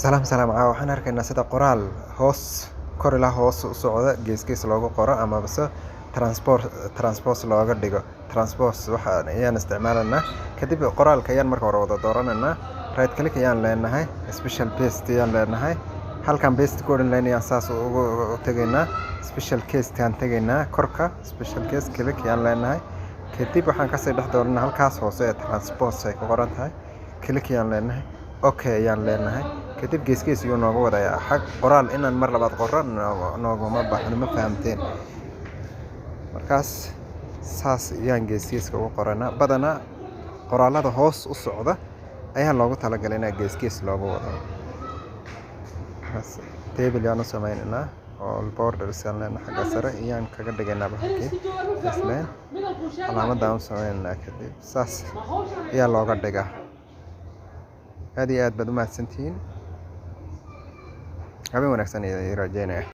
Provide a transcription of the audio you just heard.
Salaam salaam waxaan arkaynaa sida qoraal hoos kor ilaa hoos u socda geeskiis loogu qoro ama base transpose looga dhigo transpose waxa ayaan isticmaalanaa kadib qoraalka ayaan marka hore wada doorananaa right click ayaan leenahay special paste ayaan leenahay halkan paste code line ayaan saas ugu tagaynaa special case taan tagaynaa korka special case click ayaan leenahay kadib waxaan ka sii dhex dooranaa halkaas hoose ee transpose ay ku qoran tahay click ayaan leenahay okay ayaan leenahay kadib geeskiis iyo noogu wadaya xaq qoraal inaan mar labaad qoran nooguma baahno ma fahamteen markaas saas ayaan geeskiiska ugu qoranaa badana qoraalada hoos u socda ayaa loogu talagalay in geeskiis loogu wado table ayaan u sameynaa all borders aan leenahay xagga sare ayaan kaga dhigaynaa halkii isleen calaamadda aan u sameynaa kadib saas ayaa looga dhigaa aad iyo aad baad u mahadsantihiin habeen wanaagsan iyo rajaynaya